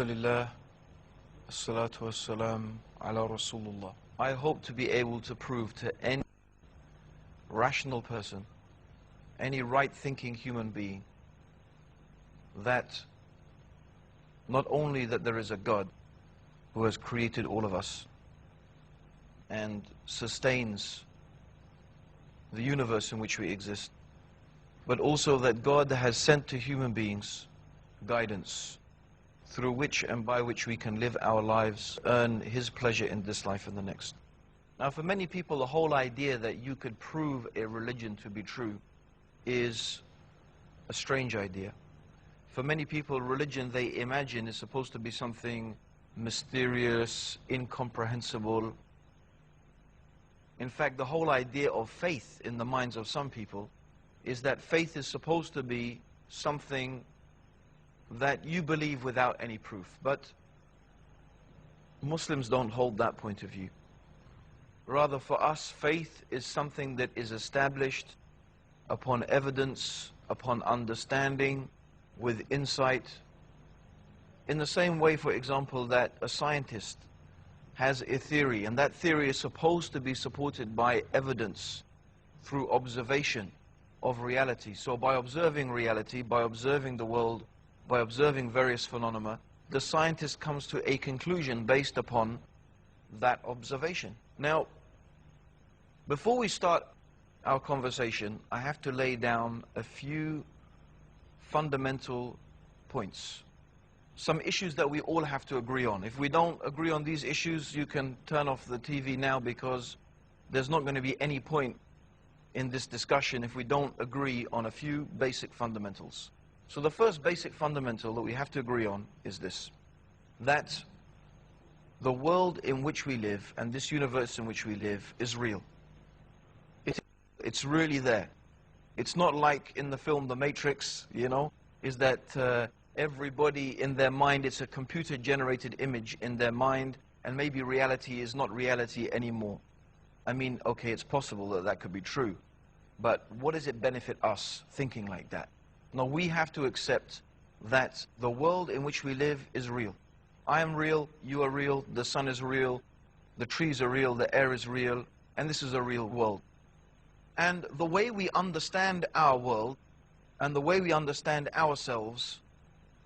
Alhamdulillah, As-salatu was-salam ala Rasulullah. I hope to be able to prove to any rational person, any right-thinking human being, that not only that there is a God who has created all of us and sustains the universe in which we exist, but also that God has sent to human beings guidance through which and by which we can live our lives, earn His pleasure in this life and the next. Now, for many people, the whole idea that you could prove a religion to be true is a strange idea. For many people, religion, they imagine, is supposed to be something mysterious, incomprehensible. In fact, the whole idea of faith in the minds of some people is that faith is supposed to be something that you believe without any proof. But Muslims don't hold that point of view. Rather, for us, faith is something that is established upon evidence, upon understanding, with insight. In the same way, for example, that a scientist has a theory, and that theory is supposed to be supported by evidence through observation of reality. So by observing reality, by observing the world, by observing various phenomena, the scientist comes to a conclusion based upon that observation. Now, before we start our conversation, I have to lay down a few fundamental points. Some issues that we all have to agree on. If we don't agree on these issues, you can turn off the TV now, because there's not going to be any point in this discussion if we don't agree on a few basic fundamentals. So the first basic fundamental that we have to agree on is this: that the world in which we live and this universe in which we live is real. It's really there. It's not like in the film The Matrix, is that everybody in their mind, it's a computer-generated image in their mind, and maybe reality is not reality anymore. I mean, okay, it's possible that that could be true, but what does it benefit us thinking like that? No, we have to accept that the world in which we live is real. I am real, you are real, the sun is real, the trees are real, the air is real, and this is a real world. And the way we understand our world and the way we understand ourselves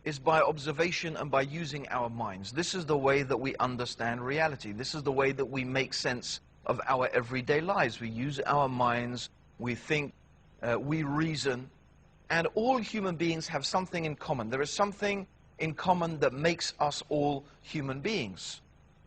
is by observation and by using our minds. This is the way that we understand reality. This is the way that we make sense of our everyday lives. We use our minds, we think, we reason. And all human beings have something in common. There is something in common that makes us all human beings.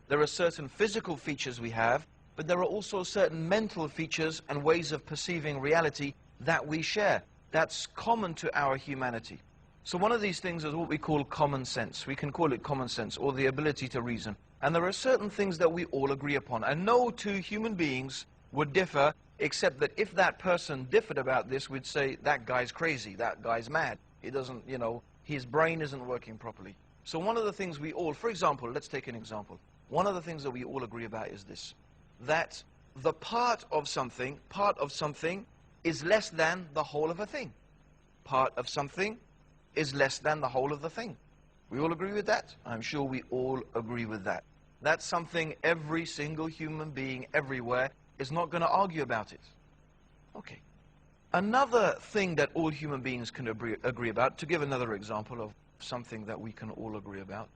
There are certain physical features we have, but there are also certain mental features and ways of perceiving reality that we share. That's common to our humanity. So one of these things is what we call common sense. We can call it common sense, or the ability to reason. And there are certain things that we all agree upon. And no two human beings would differ, except that if that person differed about this, we'd say, that guy's crazy, that guy's mad. He doesn't, his brain isn't working properly. So one of the things we all, for example, let's take an example. One of the things that we all agree about is this: that the part of something is less than the whole of a thing. Part of something is less than the whole of the thing. We all agree with that? I'm sure we all agree with that. That's something every single human being everywhere is not going to argue about it. Okay. Another thing that all human beings can agree about, to give another example of something that we can all agree about,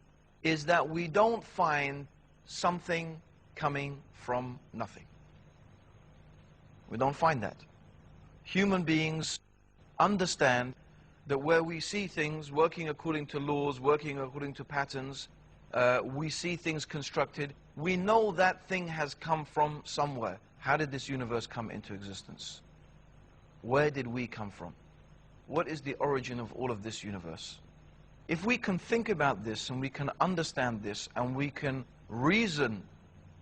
is that we don't find something coming from nothing. We don't find that. Human beings understand that where we see things working according to laws, working according to patterns, we see things constructed, we know that thing has come from somewhere. How did this universe come into existence? Where did we come from? What is the origin of all of this universe? If we can think about this and we can understand this and we can reason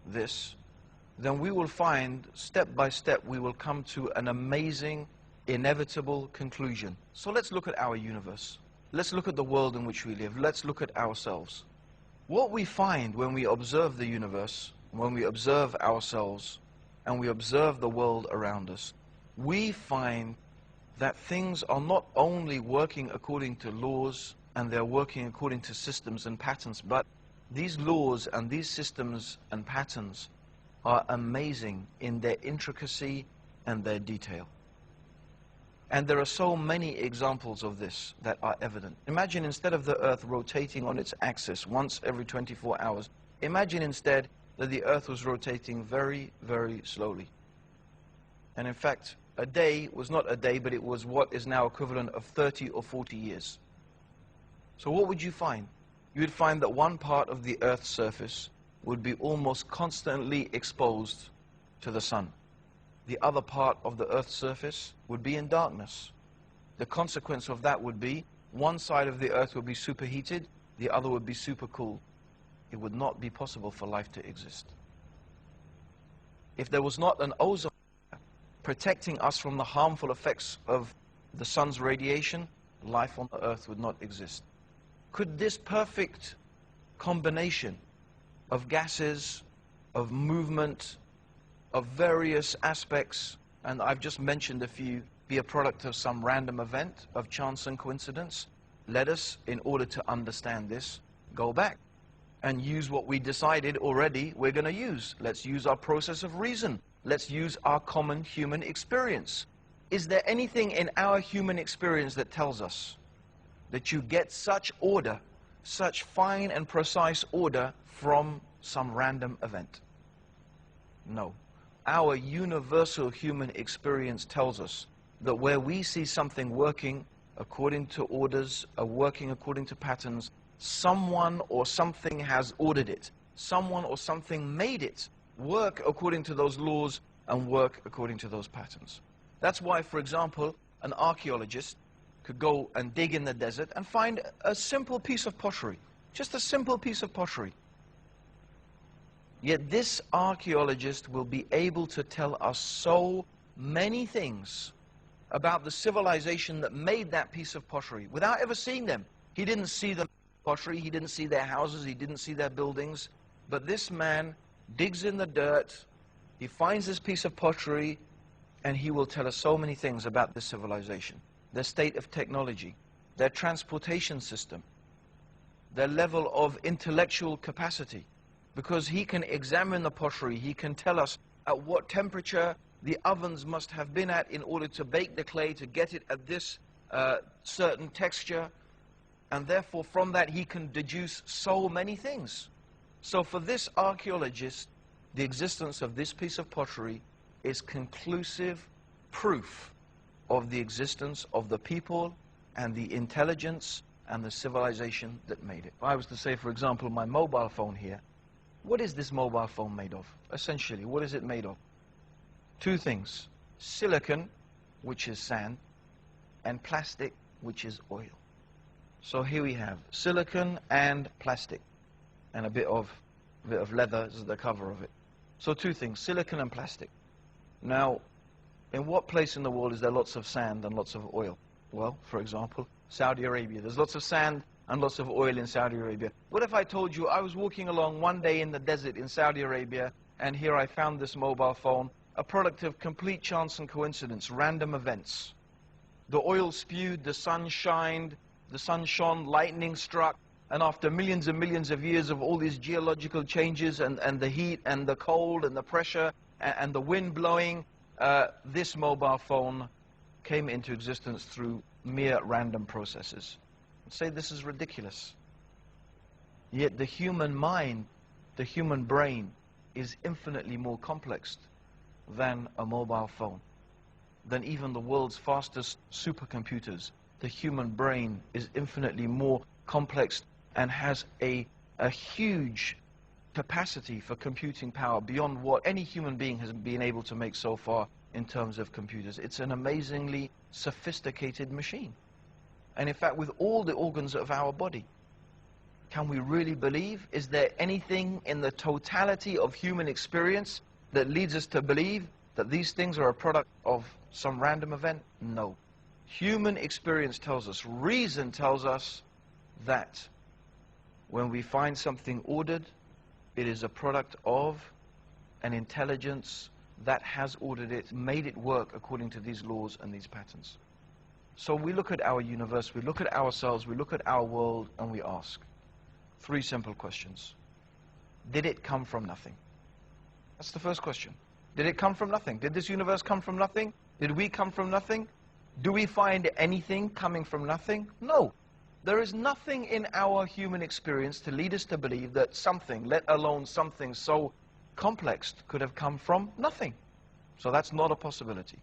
this, then we will find, step by step, we will come to an amazing, inevitable conclusion. So let's look at our universe. Let's look at the world in which we live. Let's look at ourselves. What we find when we observe the universe, when we observe ourselves, and we observe the world around us, we find that things are not only working according to laws and they're working according to systems and patterns. But these laws and these systems and patterns are amazing in their intricacy and their detail. And there are so many examples of this that are evident. Imagine instead of the Earth rotating on its axis once every 24 hours, imagine instead that the Earth was rotating very, very slowly. And in fact, a day was not a day, but it was what is now equivalent of 30 or 40 years. So what would you find? You would find that one part of the Earth's surface would be almost constantly exposed to the sun. The other part of the Earth's surface would be in darkness. The consequence of that would be one side of the Earth would be superheated, the other would be super cool. It would not be possible for life to exist. If there was not an ozone layer protecting us from the harmful effects of the sun's radiation, life on the Earth would not exist. Could this perfect combination of gases, of movement, of various aspects, and I've just mentioned a few, be a product of some random event, of chance and coincidence? Let us, in order to understand this, go back and use what we decided already we're going to use. Let's use our process of reason. Let's use our common human experience. Is there anything in our human experience that tells us that you get such order, such fine and precise order from some random event? No. Our universal human experience tells us that where we see something working according to orders, working according to patterns, someone or something has ordered it. Someone or something made it work according to those laws and work according to those patterns. That's why, for example, an archaeologist could go and dig in the desert and find a simple piece of pottery, just a simple piece of pottery. Yet this archaeologist will be able to tell us so many things about the civilization that made that piece of pottery without ever seeing them. He didn't see the pottery, he didn't see their houses, he didn't see their buildings, but this man digs in the dirt, he finds this piece of pottery, and he will tell us so many things about this civilization, their state of technology, their transportation system, their level of intellectual capacity. Because he can examine the pottery, he can tell us at what temperature the ovens must have been at in order to bake the clay, to get it at this certain texture, and therefore from that he can deduce so many things. So for this archaeologist, the existence of this piece of pottery is conclusive proof of the existence of the people and the intelligence and the civilization that made it. If I was to say, for example, my mobile phone here, what is this mobile phone made of? Essentially, what is it made of? Two things: silicon, which is sand, and plastic, which is oil. So here we have silicon and plastic, and a bit of leather as the cover of it. So two things: silicon and plastic. Now, in what place in the world is there lots of sand and lots of oil? Well, for example, Saudi Arabia. There's lots of sand and lots of oil in Saudi Arabia. What if I told you I was walking along one day in the desert in Saudi Arabia, and here I found this mobile phone, a product of complete chance and coincidence, random events. The oil spewed, the sun shined, the sun shone, lightning struck, and after millions and millions of years of all these geological changes and the heat and the cold and the pressure and the wind blowing, this mobile phone came into existence through mere random processes. Say this is ridiculous. Yet the human mind, the human brain, is infinitely more complex than a mobile phone, than even the world's fastest supercomputers. The human brain is infinitely more complex and has a huge capacity for computing power beyond what any human being has been able to make so far in terms of computers. It's an amazingly sophisticated machine. And in fact, with all the organs of our body, can we really believe? Is there anything in the totality of human experience that leads us to believe that these things are a product of some random event? No. Human experience tells us, reason tells us that when we find something ordered, it is a product of an intelligence that has ordered it, made it work according to these laws and these patterns. So we look at our universe, we look at ourselves, we look at our world, and we ask three simple questions. Did it come from nothing? That's the first question. Did it come from nothing? Did this universe come from nothing? Did we come from nothing? Do we find anything coming from nothing? No. There is nothing in our human experience to lead us to believe that something, let alone something so complex, could have come from nothing. So that's not a possibility.